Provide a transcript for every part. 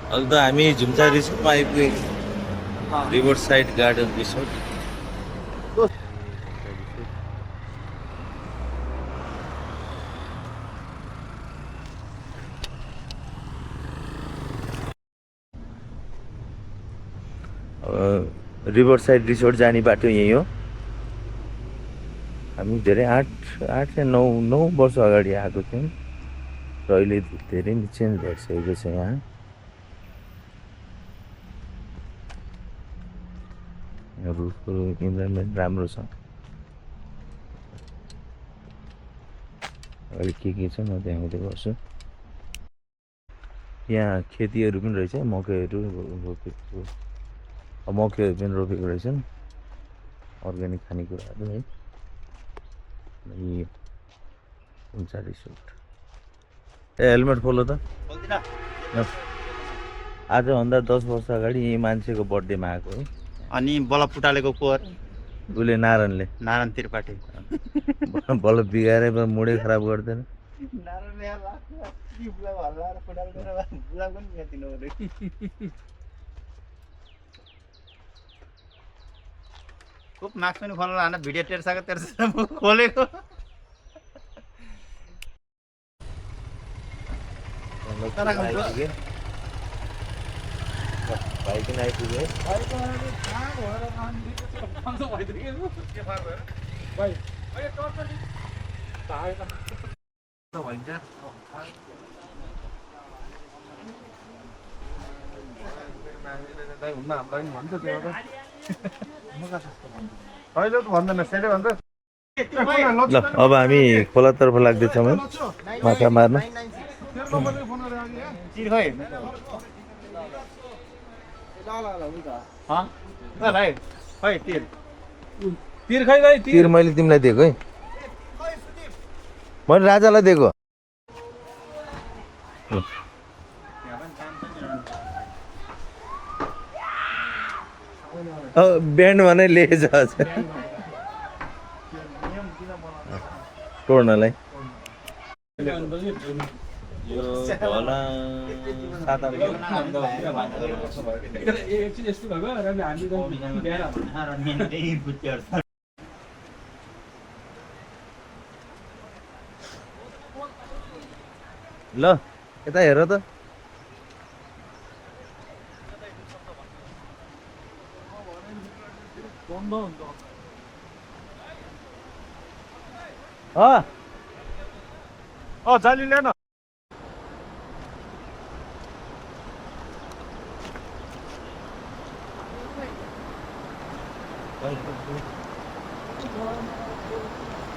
अहिले त हामी झुम्चा रिसोर्टमा आइपुगेको river side garden resort. River side resort जाने बाटो यही हो। हामी धेरै 8 या 9 वर्ष अगाडि आएको थियौँ र अहिले धेरै नै चेन्ज भइसकेको छ यहाँ। रुखको इन्भाइरोमेन्ट राम्रो छ। अहिले के छ म देखाउँदै गर्छु। यहाँ खेतीहरू पनि रहेछ, मकैहरू रोपेको, मकैहरू पनि रोपेको रहेछन्, अर्ग्यानिक खानेकुराहरू है। हुन्छ रिसोर्ट। ए हेलमेट खोलो त। आजभन्दा 10 वर्ष अगाडि यही मान्छेको बर्थडेमा आएको है। अनि बल्ब फुटालेको कोर उसले नारायणले नारायण त्रिपाठी बल्ब बिगारे मुडै खराब गर्दैन। खुब मास्क पनि खोल्नु हान भिडियो तेर्साको खोलेको। बाइक नै आइपुग्यो। ल अब हामी खोलातर्फ लाग्दैछौँ है माछा मार्न। तीर मैले तिमीलाई दिएको है, मैले राजालाई दिएको। ब्यान्ड भने लिएछ तोड्नलाई। ल यता हेर त। जाली ल्याउन।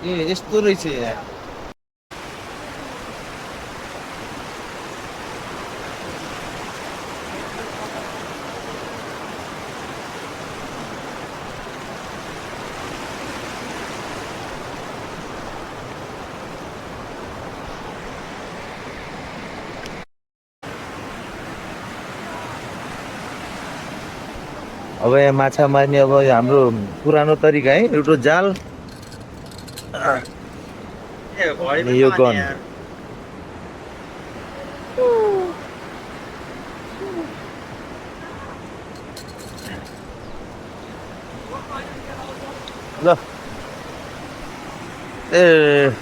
ए यस्तो रहेछ यार। अब यहाँ माछा मार्ने अब हाम्रो पुरानो तरिका है, एउटा जाल यो गन। ल ए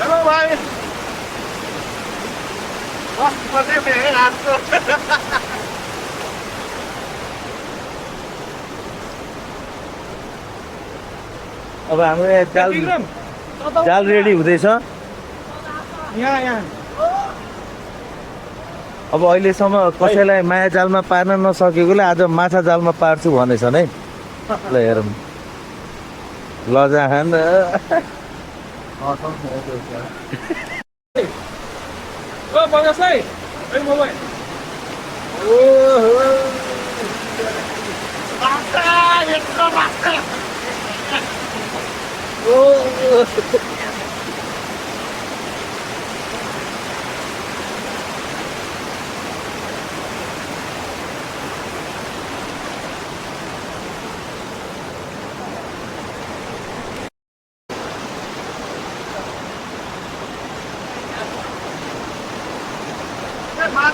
हेलो भाइ। अब हाम्रो यहाँ जाल रेडी हुँदैछ। अब अहिलेसम्म कसैलाई माया जालमा पार्न नसकेकोले आज माछा जालमा पार्छु भनेछन् है। ल हेरौँ लजाहान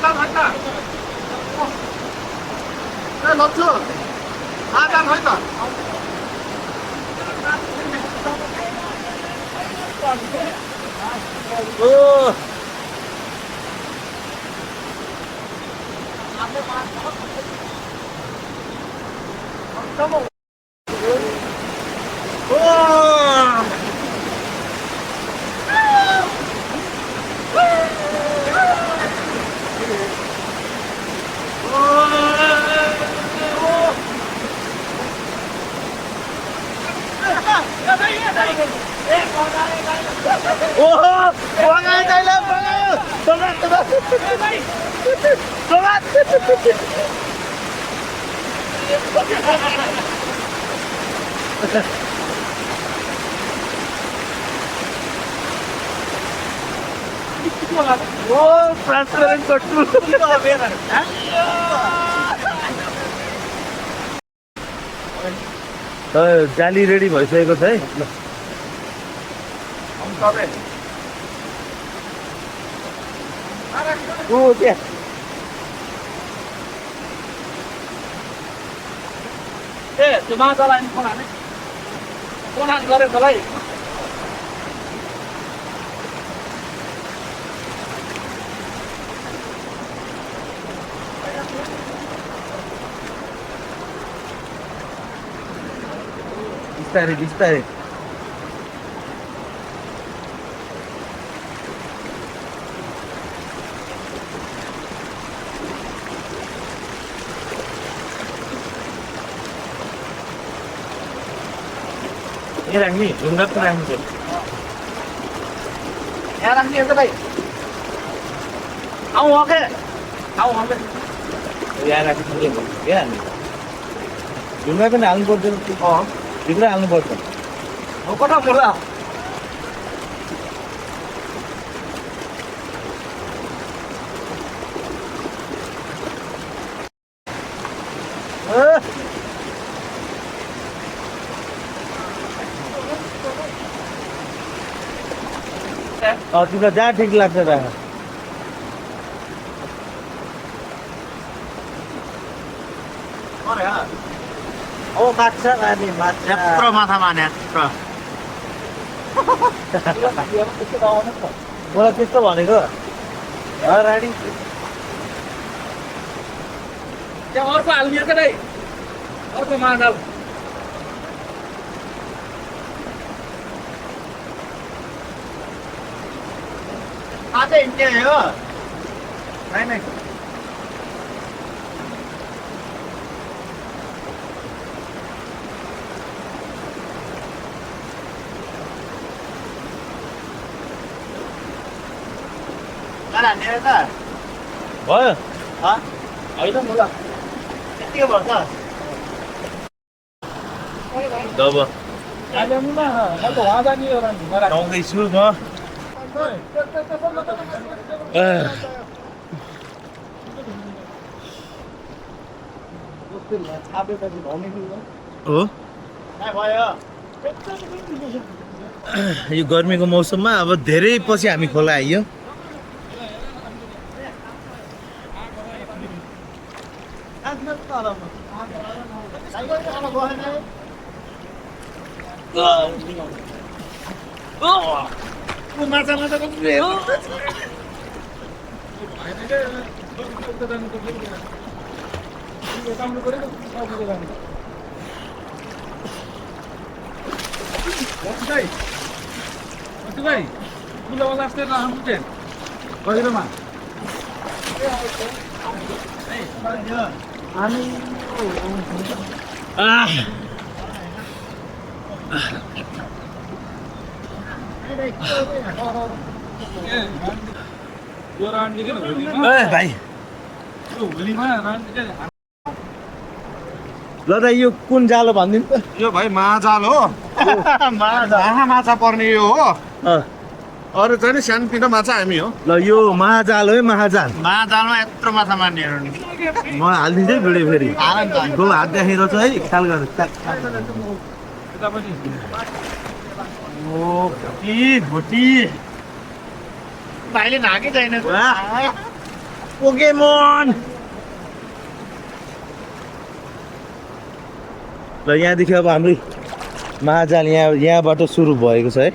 जान है त ए लच्छु जान है त ओ ट्रान्सपरेन्ट कट्टु जाली रेडी भइसकेको छ है ओ त्यहाँ ए त्यो माछालाई कोना गरे तलाई बिस्तारै बिस्तारै ये राख्ने ढुङ्गा त राख्नु यहाँ राख्ने त भाइ आऊ ओके आऊ ओके यहाँ राखेको के हाल्ने ढुङ्गा पनि हाल्नु पर्दैन भित्र हाल्नु पर्छ कता पर्दा तिमीलाई जहाँ ठिक लाग्छ राख ओ माछा अनि माछा यत्रो माछा माने यत्रो मलाई त्यस्तो भनेको रानी त्यहाँ अर्को हाल्ने त नै अर्को माछा आज हिँड्ने हो नहीं Cara ni ada. भयो Ha? होइन मुला Ketiga berapa? जब अहिले मुला अर्को वहाँ जाने एउटा ढुङ्गा राख्नु आउँदैछु म हो Hai भयो. यो गर्मीको मौसममा अब धेरै पछि हामी खोला आइयो भाइ मुलावाला अस्ति राख्नु चाहिँ गहिरोमा यो रान्डी के भाइ होलीमा रान्डी ल त यो कुन जालो भनिदिनु त यो भाइ महाजाल हो माछा पर्ने यो हो अरू चाहिँ नि सानोतिनो माछा हामी हो ल यो महाजाल हो है महाजाल महाजालमा यत्रो माछा मार्नेहरू नि म हालिदिन्छु है भिडियो फेरि हाल नि त गो हात देखेर छ है ख्याल गर यता पनि ओ भुटी भुटी भाइले नाकै छैन पोकेमोन ल यहाँदेखि अब हाम्रो महाजाल यहाँबाट सुरु भएको छ है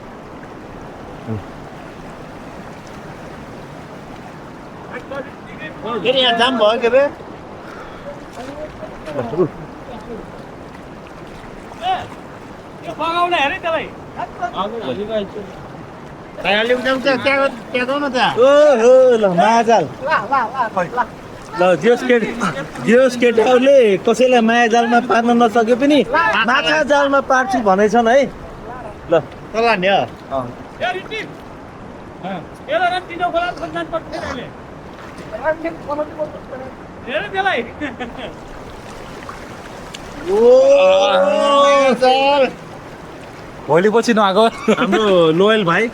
फेरि यहाँ जाम भयो के बे त्यहाँ न त्यहाँ ओहो ल महाजाल ल जेस केटाहरूले कसैलाई माया जालमा पार्न नसके पनि माछा जालमा पार्छु भनेछन् है ल तल नि भोलि पछि नआएको हाम्रो लोयल भाइ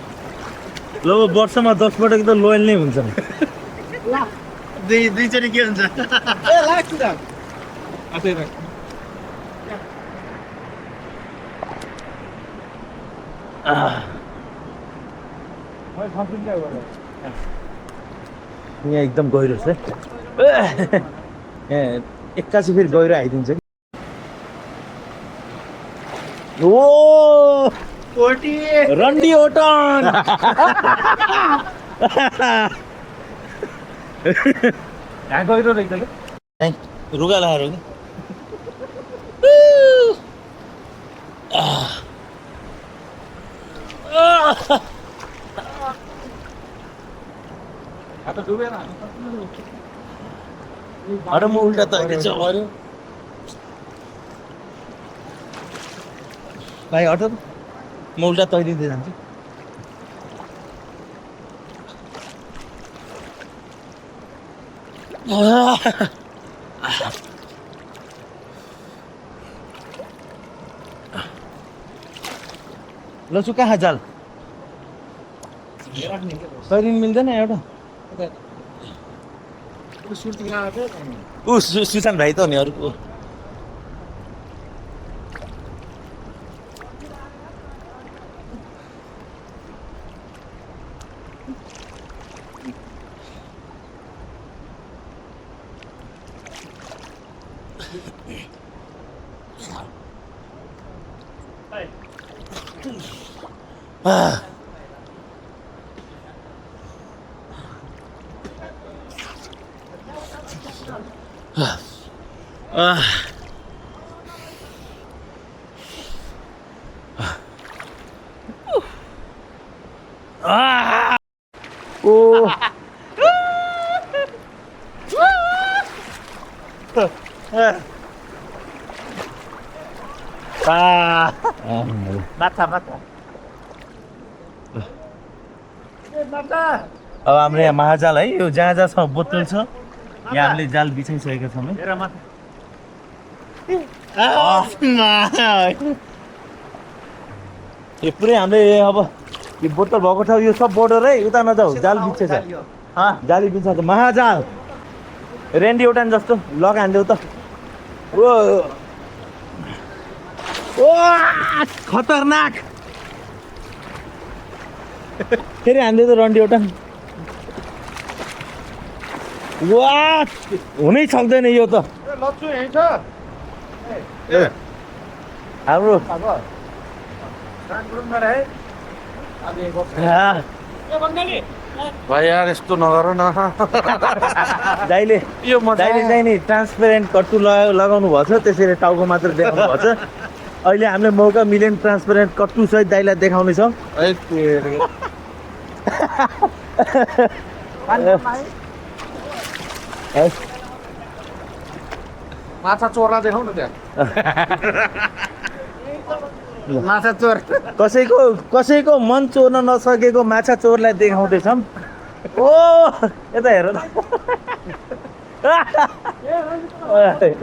ल वर्षमा 10 पटक त लोयल नै हुन्छ दुईचोटि के हुन्छ यहाँ एकदम गहिरो छ यहाँ एक्कासी फेरि गहिरो आइदिन्छ ओ रन्डी ओटन यहाँ गहिरो रहेछ क्या रुगा लगाएर हो अरे म उल्टा तैरिन्छ भाइ हट म उल्टा तैरिँदै जान्छु लसु कहाँ जाल तैरिन मिल्दैन एउटा सुशान्त भाइ त हो नि अरूको माछा अब हाम्रो यहाँ महाजाल है यो जहाँ जहाँसम्म बोतल छ यहाँ हामीले जाल बिछाइसकेका छौँ है यो पुरै हामीले अब यो बोतल भएको ठाउँ यो सब बोर्डर है उता नजाऊ जाल बिछेछ जाली बिछाएको महाजाल रेन्डी एउटा जस्तो लग हान्देऊ त ओ खतरनाक फेरि हान्दै त रन्डी एउटा वा हुनै सक्दैन यो त हाम्रो भाइ यार यस्तो नगर न दाइले चाहिँ नि ट्रान्सपेरेन्ट कट्टु लगाउनु भएको छ त्यसरी टाउको मात्र देखाउनु भएको छ अहिले हामीले मौका मिलेन ट्रान्सपेरेन्ट कट्टु सहित दाइलाई देखाउने छौँ माछा चोर्ला देखाउ न त्यहाँ माछा चोर कसैको मन चोर्न नसकेको माछा चोरलाई देखाउँदैछौँ ओ यता हेर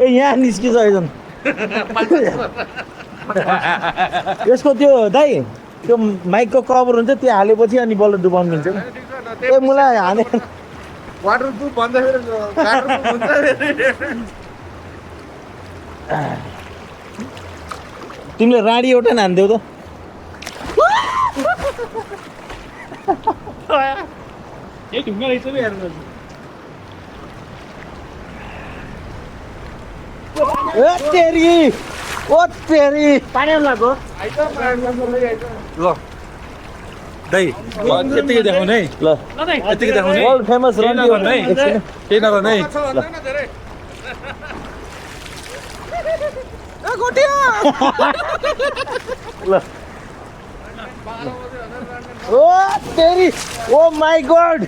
ए यहाँ निस्किछ एकदम यसको त्यो दाइ त्यो माइकको कभर हुन्छ त्यो हालेपछि अनि बल्ल डुबाउनु मिल्छ ए मलाई हाने वाटर प्रुफ भन्दाखेरि तिमीले राडी एउटा हान्देऊ त तेरी ओ तेरी पानी लाग्यो ल दाइ यतिकै देखाउने है ल यतिकै देखाउने वर्ल्ड फेमस रन्डी हो है केही नगर्ने है ल ओ तेरी ओ माय गॉड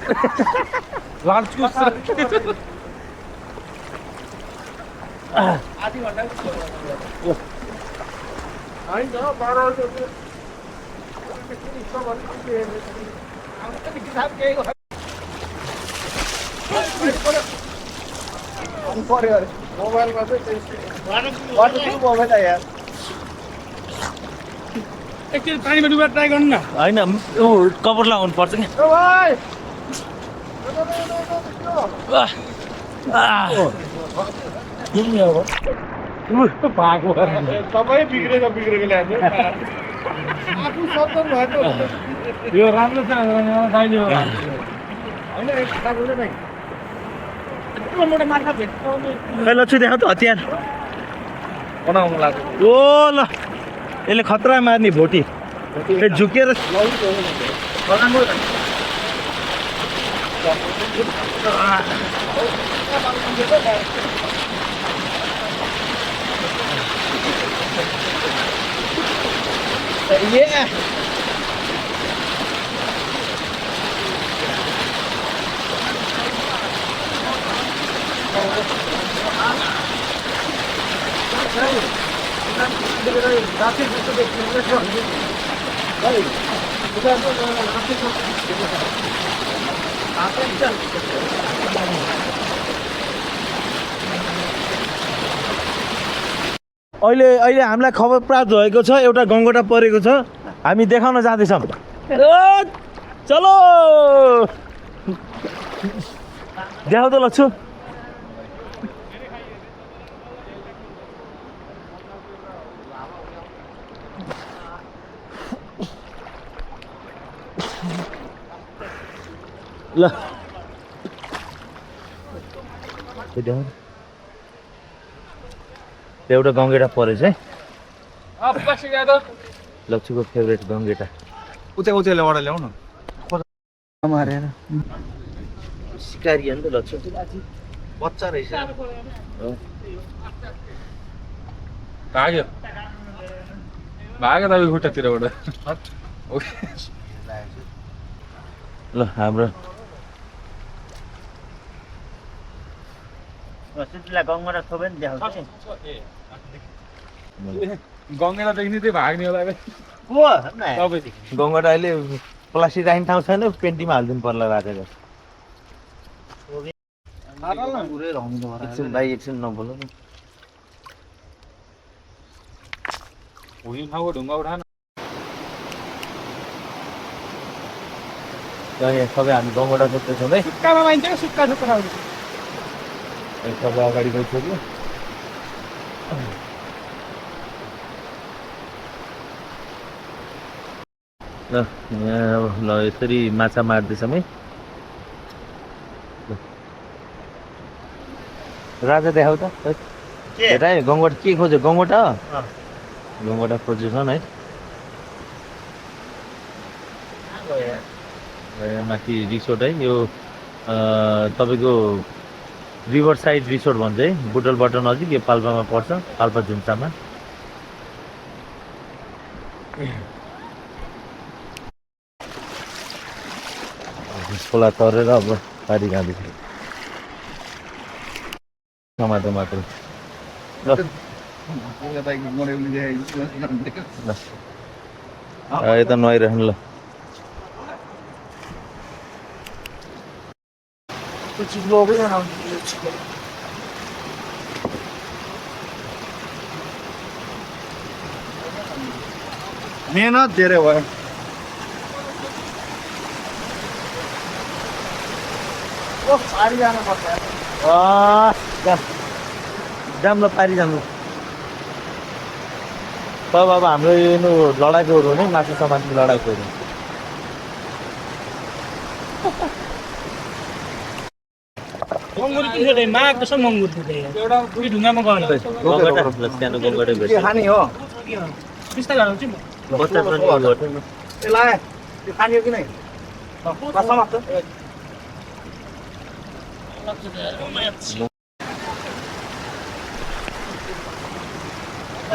मोबाइलमा चाहिँ यार एकचोटि पानीमा डुबेर ट्राई गर्नु न होइन ऊ कभर लगाउनु पर्छ क्या सबै बिग्रेको ल्यान्थ्यो आफू सत्तर भयो यो राम्रो छ दाइले होइन एक खाता बोल्दै भाइ मोटा माछा भेट्टाउने लक्ष्य देखाउ त हतियार बनाउनु लाग्यो ओ ल यसले खतरा मार्ने भोटी झुकेर अहिले अहिले हामीलाई खबर प्राप्त भएको छ एउटा गङ्गोटा परेको छ हामी देखाउन जाँदैछौँ चलो देखाउ त लक्ष्य ल एउटा गङ्गेटा परेछ है लक्ष्मीको फेभरेट गङ्गेटा उचाइले एउटा ल्याउनु मारेन सिकारी हो नि त लक्ष्मी बच्चा रहेछ भाग्यो तपाईँ खुट्टातिरबाट ल हाम्रो गङ्गटा थोपे नि देखाउँछ गङ्गेटा देख्ने त्यही भाग्ने होला तपाईँ गङ्गटा अहिले प्लास्टिक राख्ने ठाउँ छैन पेन्टीमा हालिदिनु पर्ला राखेर एकछिन भाइ एकछिन नबोल्नु न हुने ठाउँको ढुङ्गा उठान यहाँ सबै हामी गङ्गटा जोत्दैछौँ है सुक्कामा माइन्छ क्या सुक्खा सुक्खा ठाउँ सबै अगाडि गइसक्यो ल यहाँ अब ल यसरी माछा मार्दैछौँ है राजा देखाउ त हेर है गङ्गटा के खोज्यो गङ्गटा गङ्गटा खोज्यो छन् है यहाँ माथि रिसोर्ट है यो तपाईँको रिभर साइड रिसोर्ट भन्छ है बुटलबाट नजिक यो पाल्पामा पर्छ पाल्पा झुम्सामा खोला तरेर अब पारी जाँदैछ टमाटर मात्र ल यता नुहाइराख्नु ल मेहनत धेरै भयो जाम ल पारी जानु तब अब हाम्रो यो लडाइँकोहरू हो नि माछा समाजको लडाइँकोहरू गङ्गुरी ढुङ्गामा गयो सानो गङ्गटै भेट्छ के खाने हो बिस्तारै हुन्छ बच्चा पनि गर्छ ए लाए त्यो खाने हो कि नै समाप्त ल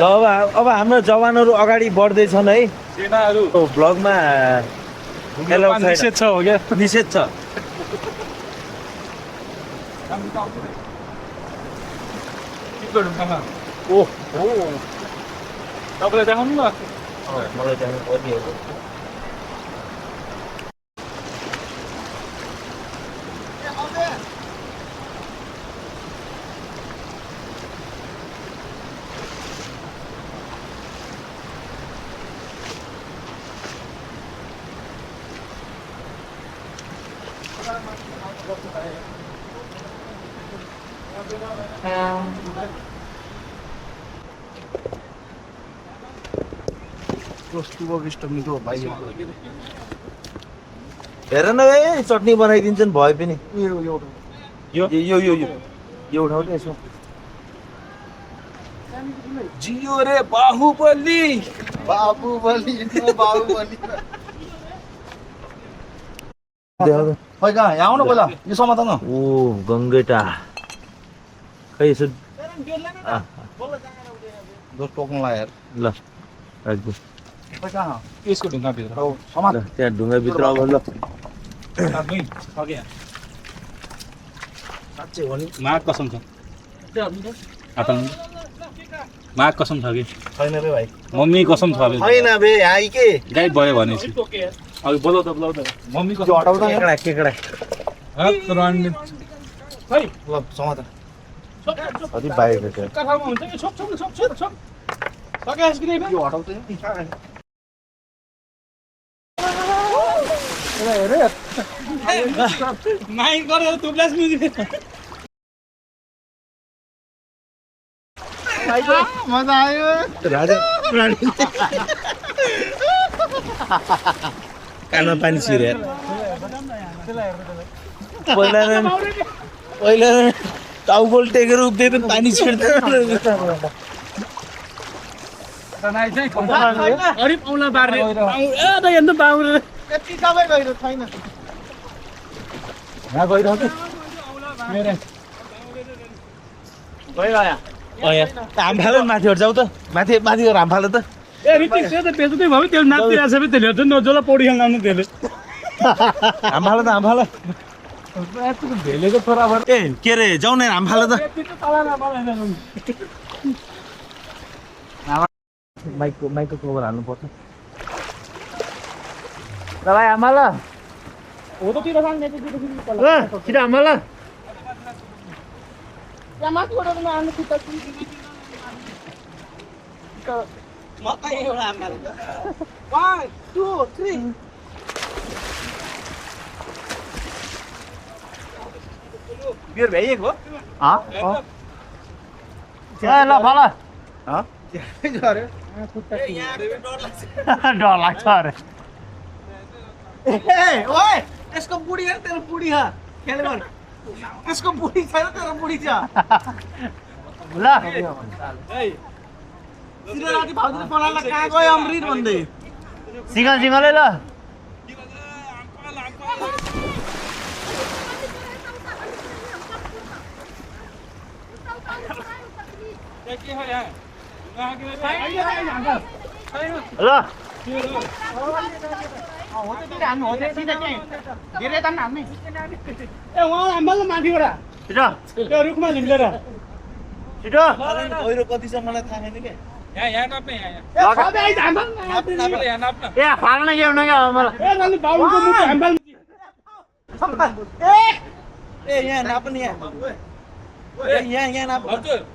अब हाम्रो जवानहरू अगाडि बढ्दैछन् है सेनाहरू ब्लगमा निषेध छ हो क्या निषेध छ ढुङ्गामा ओहो तपाईँलाई देखाउनु न मलाई जानु पर्ने हो हेर न ए चटनी बनाइदिन्छन् भए पनि यो उठाउ नि यसो जियो रे बाहुबली खै कहाँ यहाँ आउनु पहिला यो समाधान हो ओ गङ्गेटा खै यसो दोष टोक्नु ला यार ल राख्दु खै कहाँ यसको ढुङ्गाभित्र हो समाज ल त्यहाँ ढुङ्गाभित्र अब ल साँच्चै हो नि माग कसम छ माग कसम छ कि छैन रे भाइ मम्मी कसम छ अरे छैन बे आइ के गाई भयो भनेपछि अब बोलाउ त मम्मी कसम हटाउ त केकडा खै ल समाधान अलि बाहिर छ कथामा हुन्छ कि छोप सकेस कि यो हटाउ त माइक गरेर तुप्लास म्युजिक मजा आयो राजा कानमा पानी छिरे पहिला टाउकोल टेकेर उभिए पनि पानी छिर्दैन अरे औला बार्ने ए त हेर्नु बाउरे यति दबाई गइरो छैन यहाँ गइरह कि हामफालो माथि जाऊ त माथि गएर हामफालो त ए ऋतिक त्यो त बेच्दै भयो त्यो नाच्दिरहेको छ त्यसले हेर्छ नजोला पौडी खेल्न आउनु त्यसले हामफालो भेलेको छोरा भएर ए के अरे जाउँ न हामफालो त माइकको कभर हाल्नुपर्छ ल भाइ हामफालो हो त तिर सांग नेति तिर छिटो हामफालो बियर भ्याइएको ल फल डर लाग्छ अरे ओए त्यसको बुढी हेर तेरो बुढी ह खेल गर त्यसको बुढी छैन तेरो बुढी छ ल सिधै राति भाउजूले पलाला कहाँ गयो अमृत भन्दै सिंगल ल ल छिटो त्यो रुखमा झुन्डेर छिटो गहिरो कति छ मलाई थाहा छैन के यहाँ नाप्ने यहाँ नाप्न ए फाल्न के हुन क्या मलाई ए अलि बाउको मुख हाम्बाल ए यहाँ नाप्ने यहाँ ए यहाँ नाप हजुर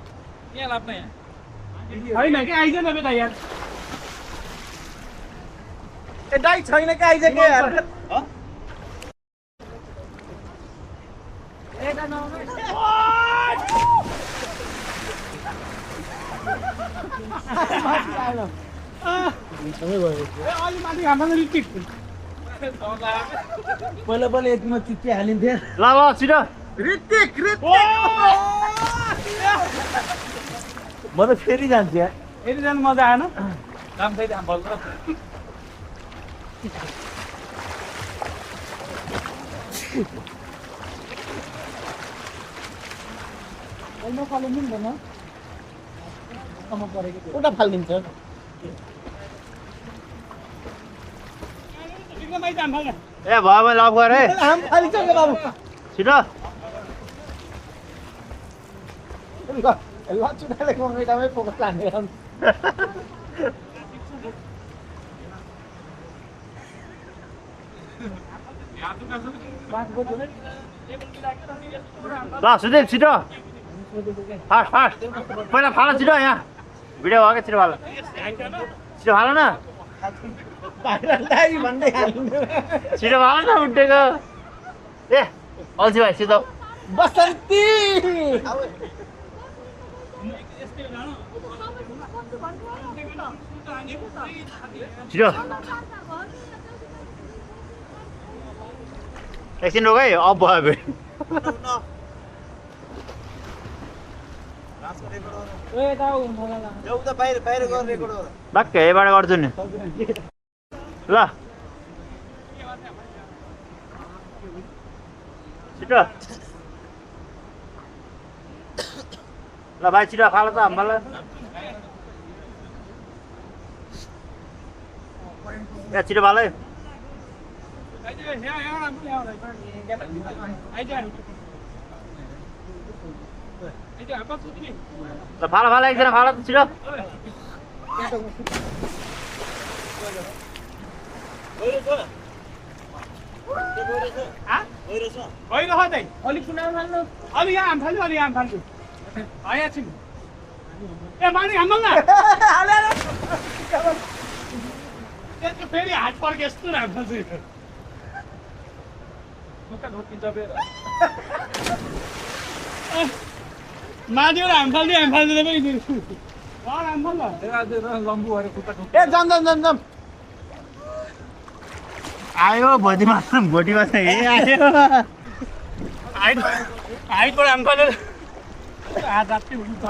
यहाँ नाप्न यहाँ होइन कि आइज न बेटा यार ए दाइ छैन के आइज के यार अलि माथि हाम्बाल रिटिक पहिला एकमा चिट्ठी हालिन्थे ल छिटो ऋतिक म त फेरि जान्छु यार यति जानु मजा आएन काम छैन भन्छ उता फालिदिन्छ एकदमै जाम भयो ए भयो भने लफ गर है आम फालिसक्यो बाबु छिटो लचुटाले कङ्क्रिटमै फोकस लाने ल सुदेव छिटो फास्ट फास्ट पहिला फाल छिटो यहाँ भिडियो भयो क्या छिटो फाल छिटो फाल न भन्दै हाल्नु छिटो फाल न उठेको ए अल्छी भाइ छिटो बसन्ती छिटो एकछिन रोक है अफ भयो बाक्कै यहीबाट गर्छु नि ल छिटो ल भाइ छिटो फाल त हामीलाई ए छिटो फाल है ल फाल फाल एकजना फाल त छिटो अलिक सुनाउनु फाल्नु अलि यहाँ हाम फाल्नु अलि यहाँ फाल्नु एकछिन ए मानि हाम्बल न त्यसको फेरि हात पर्के यस्तो राम्रो चाहिँ माथिबाट हाम फाल्दिँदैन पनि हाम फाल्नु ए जाम जाम जाम जाम आयो भोटिमा चाहिँ आयो हाइटबाट हाम फालेर हात हात्ती हुन्छ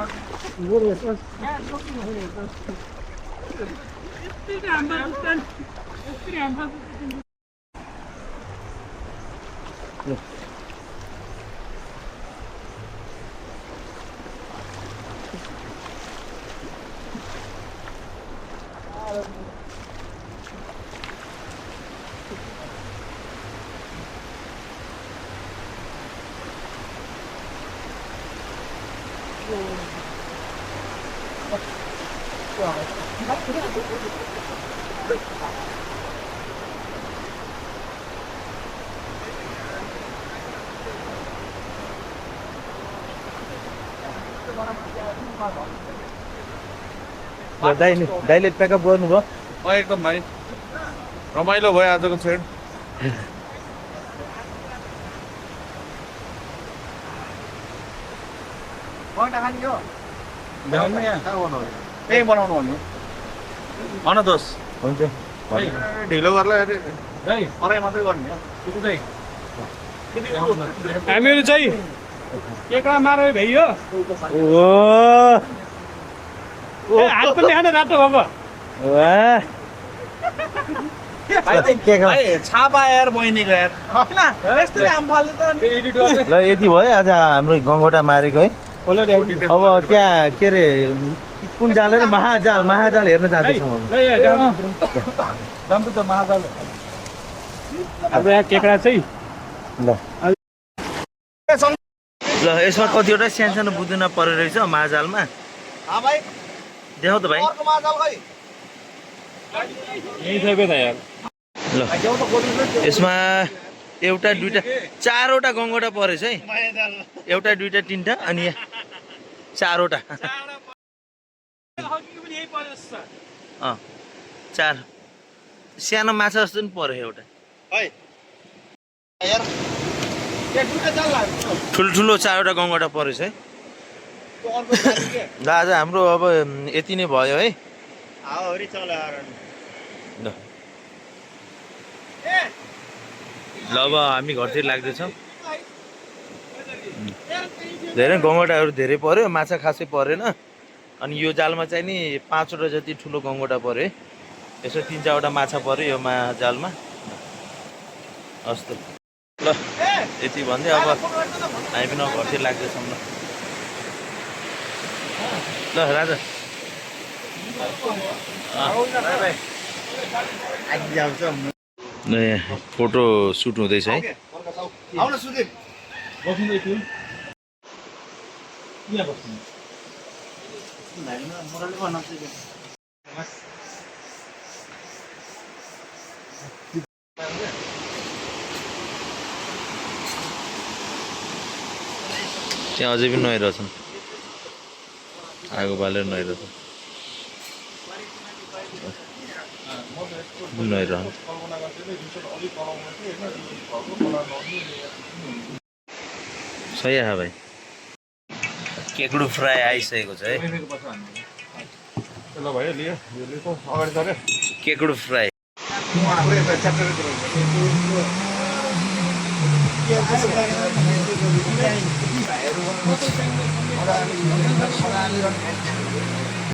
दाइले प्याकअप गर्नुभयो एकदम भाइ रमाइलो भयो आजको छेड त्यही बनाउनु भन्नु भन दोष हुन्छ ढिलो गर्ला अराई मात्रै गर्ने हामीहरू चाहिँ केक्रा मारेर भ्याइयो हात पनि खान रातो भएको छापा यार बहिनीको यार ल यति भयो आज हाम्रो गङ्गोटा मारेको है अब त्यहाँ के अरे कुन जाल अरे महाजाल हेर्न जाँदैछौँ अब यहाँ केक्रा चाहिँ ल यसमा कतिवटा सानो बुदुना परेर रहेछ महाजालमा देखाउ त भाइ ल यसमा एउटा दुईटा चारवटा गङ्गोटा परेछ है एउटा दुईटा तिनवटा अनि चारवटा चार सानो माछा जस्तो पनि पऱ्यो एउटा ठुल्ठुलो चारवटा गङ्गोटा परेछ है ल आज हाम्रो अब यति नै भयो है ल अब हामी घरतिर लाग्दैछौँ धेरै गङ्गटाहरू धेरै पर्यो, माछा खासै परेन। अनि यो जालमा चाहिँ नि 5वटा जति ठुलो गङ्गटा पर्यो है। यसो 3-4वटा माछा पर्यो यो जालमा। हस् त ल, यति भन्दै अब हामी पनि घरतिर लाग्दैछौँ ल। ल राजा फोटो सुट हुँदैछ है। आउन सुदीप बस्दै थियो यहाँ बस्नु त्यहाँ अझै पनि नुहाइरहेछन्, आगो बालेर नुहाइरहेछन्, नुहाइरहनु। सही है भाइ, केकडु फ्राई आइसकेको छ है। ल भयो लियो यो लिएको अगाडि चढ्यो केकडु फ्राई